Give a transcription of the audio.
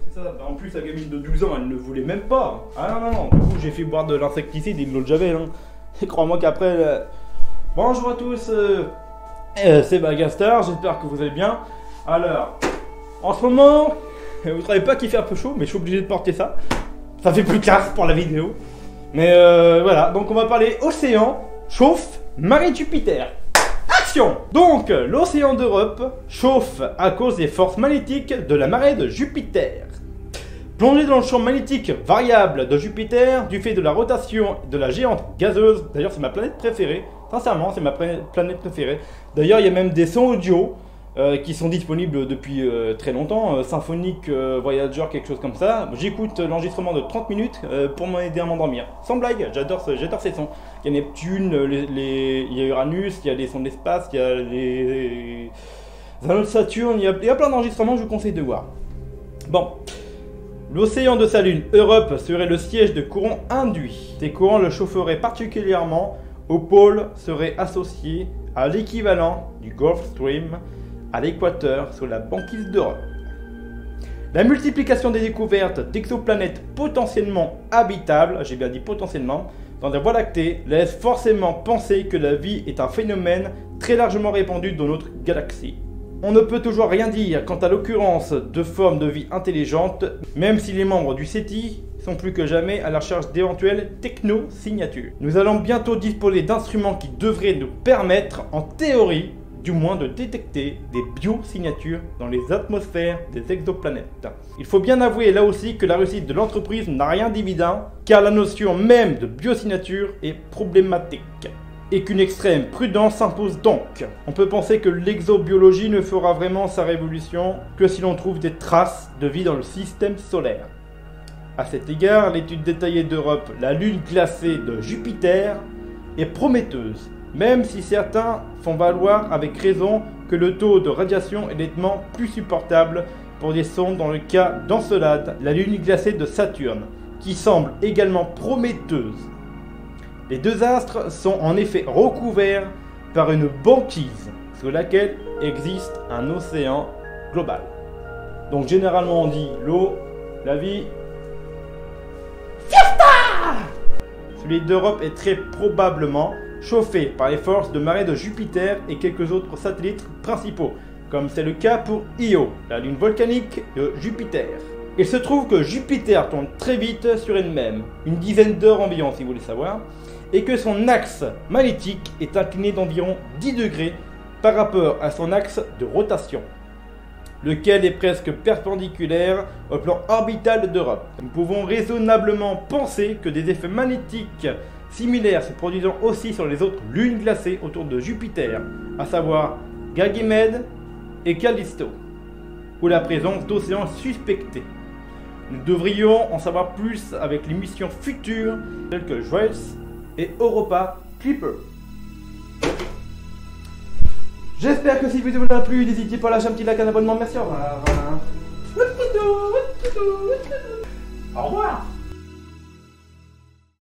C'est ça. En plus, la gamine de 12 ans, elle ne voulait même pas. Ah non. Du coup, j'ai fait boire de l'insecticide et de l'eau de javel. Hein. Et crois-moi qu'après. Bonjour à tous, c'est Bagastar, j'espère que vous allez bien. Alors, en ce moment, vous trouvez pas qu'il fait un peu chaud, mais je suis obligé de porter ça. Ça fait plus classe pour la vidéo. Mais voilà, donc on va parler océan, chauffe, marée de Jupiter. Action! Donc, l'océan d'Europe chauffe à cause des forces magnétiques de la marée de Jupiter. Plongé dans le champ magnétique variable de Jupiter du fait de la rotation de la géante gazeuse, d'ailleurs c'est ma planète préférée, sincèrement c'est ma planète préférée. D'ailleurs il y a même des sons audio qui sont disponibles depuis très longtemps, Symphonic Voyager, quelque chose comme ça. J'écoute l'enregistrement de 30 minutes pour m'aider à m'endormir. Sans blague, j'adore ces sons. Il y a Neptune, il y a Uranus, il y a les sons de l'espace, il y a les anneaux de Saturne, il y a plein d'enregistrements que je vous conseille de voir. Bon. L'océan de sa lune, Europe, serait le siège de courants induits. Ces courants le chaufferaient particulièrement. Au pôle serait associé à l'équivalent du Gulf Stream à l'équateur sur la banquise d'Europe. La multiplication des découvertes d'exoplanètes potentiellement habitables, j'ai bien dit potentiellement, dans la Voie lactée laisse forcément penser que la vie est un phénomène très largement répandu dans notre galaxie. On ne peut toujours rien dire quant à l'occurrence de formes de vie intelligentes, même si les membres du SETI sont plus que jamais à la recherche d'éventuelles techno-signatures. Nous allons bientôt disposer d'instruments qui devraient nous permettre, en théorie, du moins de détecter des biosignatures dans les atmosphères des exoplanètes. Il faut bien avouer là aussi que la réussite de l'entreprise n'a rien d'évident, car la notion même de biosignature est problématique. Et qu'une extrême prudence s'impose donc. On peut penser que l'exobiologie ne fera vraiment sa révolution que si l'on trouve des traces de vie dans le système solaire. A cet égard, l'étude détaillée d'Europe, la lune glacée de Jupiter, est prometteuse, même si certains font valoir avec raison que le taux de radiation est nettement plus supportable pour des sondes dans le cas d'Encelade, la lune glacée de Saturne, qui semble également prometteuse. Les deux astres sont en effet recouverts par une banquise sur laquelle existe un océan global. Donc généralement on dit l'eau, la vie. Fiesta! Celui d'Europe est très probablement chauffé par les forces de marée de Jupiter et quelques autres satellites principaux, comme c'est le cas pour Io, la lune volcanique de Jupiter. Il se trouve que Jupiter tourne très vite sur elle-même, une dizaine d'heures environ si vous voulez savoir, et que son axe magnétique est incliné d'environ 10 degrés par rapport à son axe de rotation, lequel est presque perpendiculaire au plan orbital d'Europe. Nous pouvons raisonnablement penser que des effets magnétiques similaires se produisant aussi sur les autres lunes glacées autour de Jupiter, à savoir Ganymède et Callisto, ou la présence d'océans suspectés. Nous devrions en savoir plus avec les missions futures telles que JOICE et Europa Clipper. J'espère que si cette vidéo vous a plu, n'hésitez pas à lâcher un petit like, un abonnement, merci, au revoir. Au revoir.